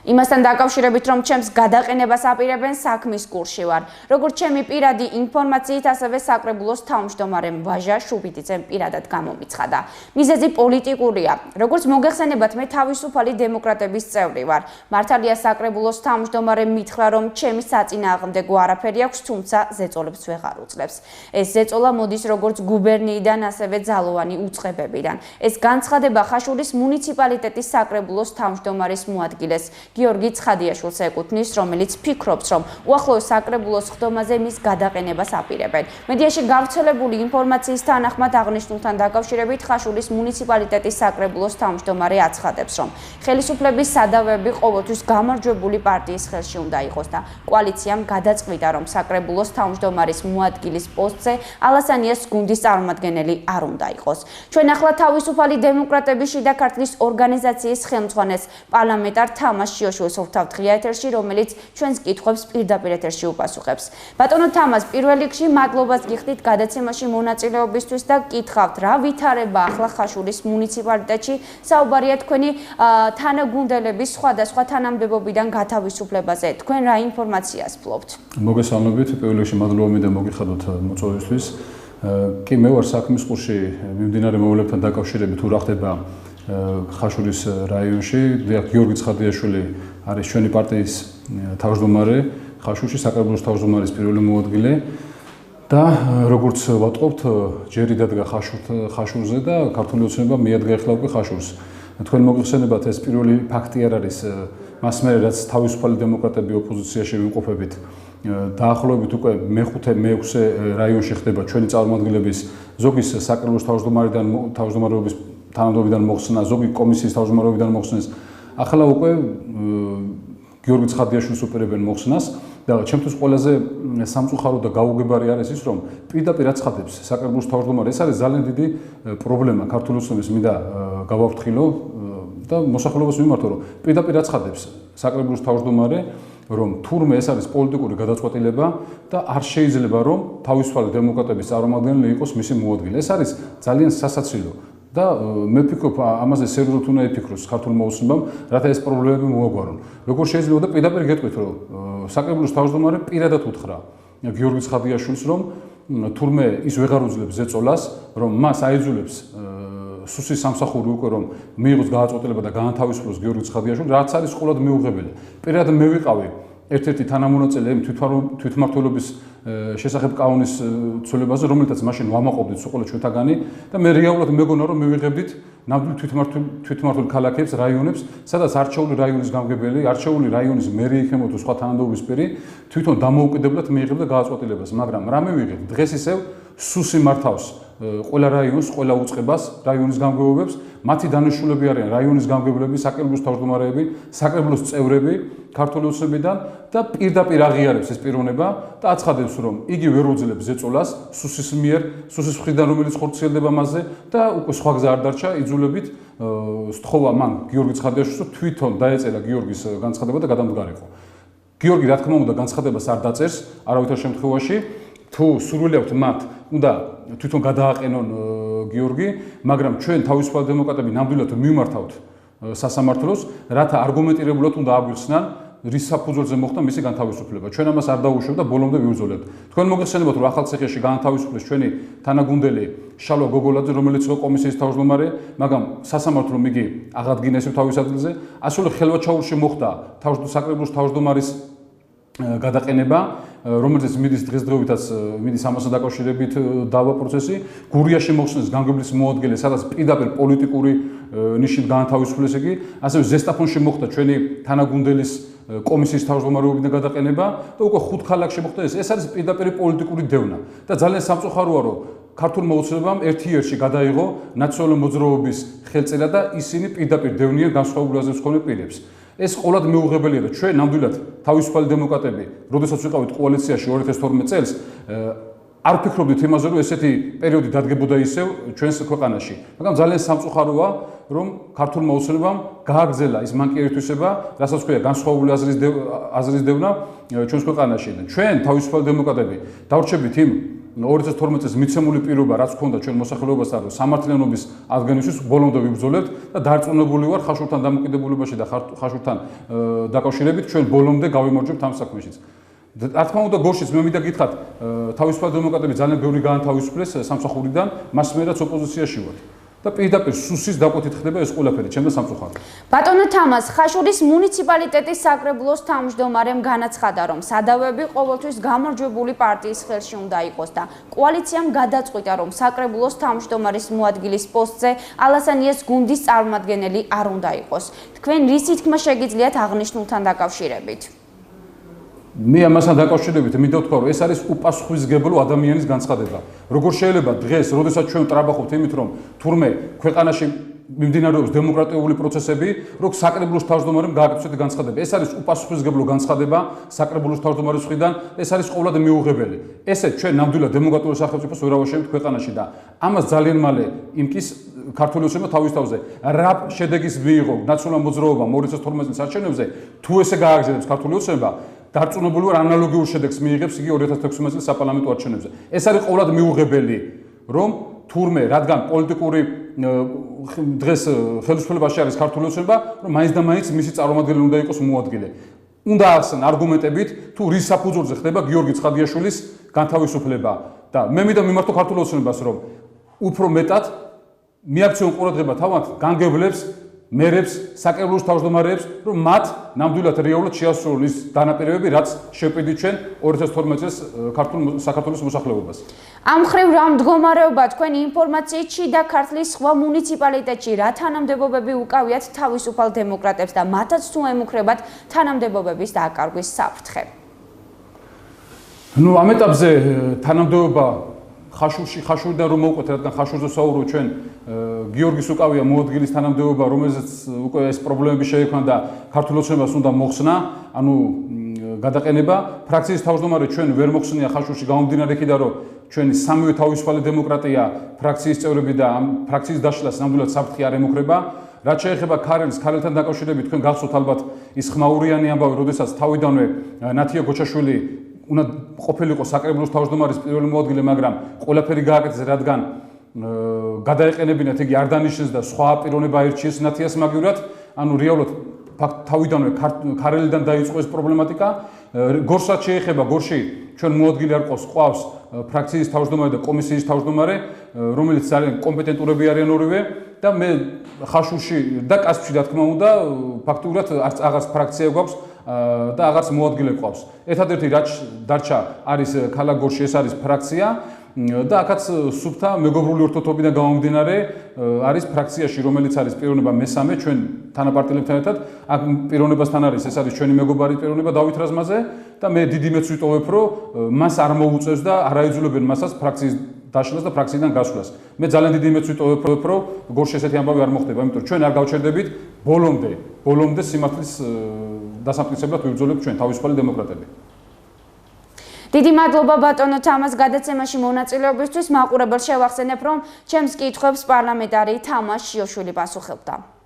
იმასთან დაკავშირებით, რომ ჩემს გადაყენებას აპირებენ საქმის კურსში ვარ. როგორც ჩემი პირადი ინფორმაციით, ასევე საკრებულოს თავმჯდომარემ ვაჟა შუბიდიძემ პირადად გამომიცხადა. მიზეზი პოლიტიკურია. როგორც მოგეხსენებათ, მე თავისუფალი დემოკრატების წევრი ვარ. მართალია საკრებულოს თავმჯდომარემ მითხრა, რომ ჩემი საწინააღმდეგო არაფერი აქვს, თუმცა ზეწოლებს ვეღარ უძლებს. ეს ზეწოლა მოდის როგორც გუბერნიიდან, ასევე ძალოვანი უწყებებიდან. ეს განცხადება ხაშურის მუნიციპალიტეტის საკრებულოს თავმჯდომარის მოადგილეს გიორგი ცხადიაშვილს ეკუთვნის, რომელიც ფიქრობს, რომ უახლოეს საკრებულოს ხდომაზე მის გადაყენებას აპირებენ. მედიაში გავრცელებული ინფორმაციის თანახმად აღნიშნულთან დაკავშირებით ხაშურის მუნიციპალიტეტის საკრებულოს თავმჯდომარე აცხადებს, რომ ხელისუფლების სადავეები ყოველთვის გამარჯვებული პარტიის ხელში უნდა იყოს და კოალიციამ გადაწყვიტა, რომ საკრებულოს თავმჯდომარის მოადგილის პოსტზე ალასანიას გუნდის წარმომადგენელი არ უნდა იყოს. ჩვენ ახლა თავისუფალი დემოკრატების შიდა ქართლის ორგანიზაციის ხელმძღვანელს პარლამენტარ თამაზ შიოშვილს ვთავთ ღია ეთერში, რომელიც ჩვენს კითხვებს პირდაპირ ეთერში უპასუხებს. ბატონო თამაზ, პირველ რიგში მადლობას გიხდით გადაცემაში მონაწილეობისთვის და გითხავთ, რა ვითარება ახლა ხაშურის მუნიციპალიტეტში საუბარია თქვენი თანაგუნდელების სხვადასხვა თანამდებობიდან გათავისუფლებაზე. თქვენ რა ინფორმაციას ფლობთ? მოგესალმებით, პირველ რიგში მადლობა მინდა მოგიხადოთ მოწვევისთვის. კი მე ვარ საქმის კურსში მიმდინარე მოვლენებთან დაკავშირებით თუ რა ხდება ხაშურის რაიონში. გიორგი ცხადიაშვილი არის ჩვენი პარტიის თავმჯდომარე, ხაშურში საკრებულოს თავმჯდომარის პირველი მოადგილე და როგორც ვატყობთ, ჯერი დადგა ხაშურზე და ქართული ოცნება მიადგა ახლა უკვე ხაშურს. თქვენ მოგიხსენებათ, ეს პირველი ფაქტი არ არის მას მერე რაც თავისუფალი დემოკრატები ოპოზიციაში ვიმყოფებით. დაახლოებით უკვე მე-5, მე-6 რაიონში ხდება ჩვენი წარმომადგენლების ზოგის საკრებულოს თავმჯდომარეობის თანამდებობიდან მოხსნა, ზოგი კომისიის თავმჯდომარეობიდან მოხსნეს. ახლა უკვე გიორგი ცხადიაშვილს უპირებენ მოხსნას და ჩემთვის ყველაზე სამწუხარო და გაუგებარი არის ის, რომ პირდაპირ აცხადებს საკრებულოს თავმჯდომარე. ეს არის ძალიან დიდი პრობლემა ქართული ოცნების მინდა გავაფრთხილო და მოსახლეობას ვიმართო, რომ პირდაპირ აცხადებს საკრებულოს თავმჯდომარე, რომ თურმე ეს არის პოლიტიკური გადაწყვეტილება და არ შეიძლება რომ თავისუფალი დემოკრატების წარმომადგენელი იყოს მისი მოადგილე. ეს არის ძალიან სასაცილო და მე ვფიქრობ, ამაზე სერიოზულად უნდა იფიქროს ქართულმა ოცნებამ, რათა ეს პრობლემები მოაგვარონ. როგორ შეიძლება და პირდაპირ გეტყვით, რომ საკრებულოს თავმჯდომარე პირადად უთხრა გიორგი ცხადიაშვილს, რომ თურმე ის ვეღარ უძლებს ზეწოლას, რომ მას აიძულებს სუსის სამსახური უკვე რომ მიიღოს გადაწყვეტილება და გაანთავისუფლოს გიორგი ცხადიაშვილი, რაც არის ყურად მიუღებელი. პირადად მე ვიყავი ერთ-ერთი თანამონაწილე თვითმმართველობის შესახებ კანონის ცვლილებაზე, რომელთაც მაშინ ვამაყობდით სულ ჩვენთაგანი და მე რეალურად მეგონა რომ მივიღებდით ნამდვილ თვითმმართველ ქალაქებს, რაიონებს, სადაც არჩეული რაიონის გამგებელი, არჩეული რაიონის მერი იქნებოდა სხვა თანამდებობის პირი, თვითონ დამოუკიდებლად მიიღებდა გადაწყვეტილებას, მაგრამ რა მივიღეთ? დღეს ისევ სუსი მართავს ყველა რაიონს, ყველა უწყებას, რაიონის გამგებელებს, მათი დანიშნულები არიან რაიონის გამგებლები, საკრებულოს თავმჯდომარეები, საკრებულოს წევრები ქართული ოცნებიდან და პირდაპირ აღიარებს ეს პიროვნება და აცხადებს, რომ იგი ვერ უძლებს ზეწოლას სუსის მიერ, სუსის მხრიდან, რომელიც ხორციელდება მასზე და უკვე სხვა გზა არ დარჩა, იძულებით სთხოვა მან გიორგი ცხადიაშვილს, რომ თვითონ დაეწერა გიორგის განცხადება და გადამდგარიყო. გიორგი რა თქმა უნდა განცხადებას არ დაწერს არავითარ შემთხვევაში. თუ სურვილი აქვთ მათ, უნდა თვითონ გადააყენონ გიორგი, მაგრამ ჩვენ თავისუფალი დემოკრატები ნამდვილად მივმართავთ სასამართლოს, რათა არგუმენტირებულად უნდა აგვიხსნან, რის საფუძველზე მოხდა მისი განთავისუფლება. ჩვენ ამას არ დავუშვებთ და ბოლომდე ვივრძოლებთ. თქვენ მოგეხსენებათ, რომ ახალციხეში განთავისუფლეს ჩვენი თანაგუნდელი შალვა გოგოლაძე, რომელიც იყო კომისიის თავმჯდომარე, მაგრამ სასამართლომ იგი აღადგინეს თავის ადგილზე. ასული ხელვაჩაურში მოხდა საკრებულოს თავმჯდომარის გადაყენება, რომელიც მიდის დღესდღეობითაც მიდის ამასთან დაკავშირებით დავა პროცესი. გურიაში მოხსნეს გამგებლის მოადგილე, სადაც პირდაპირ პოლიტიკური ნიშნით გაანთავისუფლეს იგი. ასევე ზესტაფონში მოხდა ჩვენი თანაგუნდელის კომისიის თავმჯდომარეობიდან გადაყენება და უკვე 5 ქალაქში მოხდა ეს. ეს არის პირდაპირ პოლიტიკური დევნა და ძალიან სამწუხაროა, რომ ქართულმა ოცნებამ ერთ-ერთში გადაიღო ნაციონალური მოძრაობის ხელწერა და ისინი პირდაპირ დევნიან განსხვავებული აზრების მქონე პირებს. ეს ყოლად მიუღებელია და ჩვენ ნამდვილად თავისუფალი დემოკრატები, როდესაც ვიყავით კოალიციაში 2012 წელს, არ ფიქრობდით იმაზე, რომ ესეთი პერიოდი დადგებოდა ისევ ჩვენს ქვეყანაში. მაგრამ ძალიან სამწუხაროა, რომ ქართულმა ოცნებამ გააგრძელა ის მანკიერითვისება, რასაც ქვია განსხვავებული აზრის დევნა ჩვენს ქვეყანაში. და ჩვენ თავისუფალი დემოკრატები დავრჩებით იმ 2012 წელს მიცემული პირობა რაც ჰქონდა ჩვენ მოსახლეობასთან რომ სამართლიანობის აღდგენისთვის ბოლომდე ვიბრძოლებთ და დარწმუნებული ვარ ხაშურთან დამოკიდებულებაში და ხაშურთან დაკავშირებით ჩვენ ბოლომდე გავიმარჯვებთ ამ საქმეშიც. რა თქმა უნდა გორშიც მე მინდა გითხრათ თავისუფალი დემოკრატები ძალიან ბევრი გაანთავისუფლეს სამსახურიდან მას მერაც ოპოზიციაში ვართ. და პირდაპირ სუსის დაკვეთით ხდება ეს ყველაფერი ჩემს სამწუხაროდ. ბატონო თამას, ხაშურის მუნიციპალიტეტის საკრებულოს თავმჯდომარემ განაცხადა, რომ სადავეები ყოველთვის გამარჯვებული პარტიის ხელში უნდა იყოს და კოალიციამ გადაწყვიტა, რომ საკრებულოს თავმჯდომარის მოადგილის პოსტზე ალასანიეს გუნდის წარმომადგენელი არ უნდა იყოს. თქვენ რისი თქმა შეგიძლიათ აღნიშნულთან დაკავშირებით? მე ამასთან დაკავშირებით მინდა ვთქვა, რომ ეს არის უპასუხისმგებლო ადამიანის განცხადება. როგორ შეიძლება დღეს, როდესაც ჩვენ ტრაბახობთ იმით, რომ თურმე ქვეყანაში მიმდინარეობს დემოკრატიული პროცესები, რომ საკრებულოს თავმჯდომარემ გააკეთოს განცხადება. ეს არის უპასუხისმგებლო განცხადება საკრებულოს თავმჯდომარის მხრიდან, ეს არის ყოვლად მიუღებელი. ესე ჩვენ ნამდვილად დემოკრატიულ სახელმწიფოს ვერ ავაშენებთ ქვეყანაში და ამას ძალიან მალე იმკის ქართული ოცნება თავის თავზე რა შედეგის მიიღო ნაციონალურ მოძრაობამ 2012 წლის არჩევნებზე, თუ ესე გააგრძელებს ქართული ოცნება დარწმუნებული ვარ ანალოგიურ შედეგს მიიღებს იგი 2016 წლის საპარლამენტო არჩევნებზე. ეს არის ყოვლად მიუღებელი, რომ თურმე რადგან პოლიტიკური დღეს ხელისუფლებაში არის ქართული ოცნება, რომ მაინც და მაინც მისი წარმომადგენელი უნდა იყოს მოადგილე. უნდა ახსენ არგუმენტებით, თუ რის საფუძველზე ხდება გიორგი ცხადიაშვილის განთავისუფლება და მე მინდა მიმართო ქართული ოცნებას, რომ უფრო მეტად მიაქციონ ყურადღება თავად განგებლებს მერებს, საკრებულოს თავმჯდომარეებს, რომ მათ ნამდვილად რეალურად შეასრულონ ის დანაპირებები, რაც შევპირდით ჩვენ 2012 წელს საქართველოს მოსახლეობას. ამ მხრივ რა მდგომარეობა თქვენი ინფორმაციით შიდა ქართლის სხვა მუნიციპალიტეტში რა თანამდებობები უკავიათ თავისუფალ დემოკრატებს და მათაც თუ ემუქრებათ თანამდებობების დაკარგვის საფრთხე? ამ ეტაპზე თანამდებობა ხაშურიდან რომ მოვყვეთ, რადგან ხაშურზე საუბრობ ჩვენ გიორგის უკავია მოადგილის თანამდებობა, რომელზეც უკვე ეს პრობლემები შეექმნა და ქართულ ოცნებას უნდა მოხსნა, ანუ გადაყენება. ფრაქციის თავმჯდომარე ჩვენ ვერ მოხსნია ხაშურში გამომდინარე იქიდან, რომ ჩვენი სამივე თავისუფალი დემოკრატია ფრაქციის წევრები და ამ ფრაქციის დაშლას ნამდვილად საფრთხე არ ემუქრება. რაც შეეხება ქარელთან დაკავშირებით, თქვენ გახსოვთ ალბათ ის ხმაურიანი ამბავი, როდესაც თავიდანვე ნათია გოჩაშვილი უნდა ყოფილიყო საკრებულოს თავმჯდომარის პირველი მოადგილე, მაგრამ ყველაფერი გააკეთეს, რადგან გადაეყენებინათ იგი არ დანიშნეს და სხვა პიროვნება აირჩიეს ნათიას მაგივრად, ანუ რეალურად თავიდანვე ქარელიდან დაიწყო ეს პრობლემატიკა. გორსაც შეეხება, გორში ჩვენ მოადგილე არ ყავს ფრაქციის თავმჯდომარე და კომისიის თავმჯდომარე, რომელიც ძალიან კომპეტენტურები არიან ორივე და მე ხაშურში და კასპში რა თქმა უნდა ფაქტურად აღარც ფრაქცია გვაქვს და აღარც მოადგილე ყავს. ერთადერთი რაც დარჩა არის ქალაქ გორში, ეს არის ფრაქცია და აქაც სუფთა მეგობრული ურთიერთობიდან გამომდინარე არის ფრაქციაში, რომელიც არის პიროვნება მესამე ჩვენ თანაპარტიელებთან ერთად. აქ პიროვნებასთან არის, ეს არის ჩვენი მეგობარი პიროვნება დავით რაზმაძე და მე დიდი მეც ვიტოვებ, რომ მას არ მოუწევს და არ აიძულებენ მასაც ფრაქციის დაშლას და ფრაქციიდან გასვლას. მე ძალიან დიდი მეც ვიტოვებ, რომ გორში ესეთი ამბავი არ მოხდება, იმიტომ რომ ჩვენ არ გავჩერდებით ბოლომდე სიმართლის დასამტკიცებლად ვიბრძოლებთ ჩვენ თავისუფალი დემოკრატები. დიდი მადლობა ბატონო თამას გადაცემაში მონაწილეობისთვის. მაყურებელს შევახსენებ, რომ ჩემს კითხვებს პარლამენტარი თამას შიოშვილი პასუხობდა.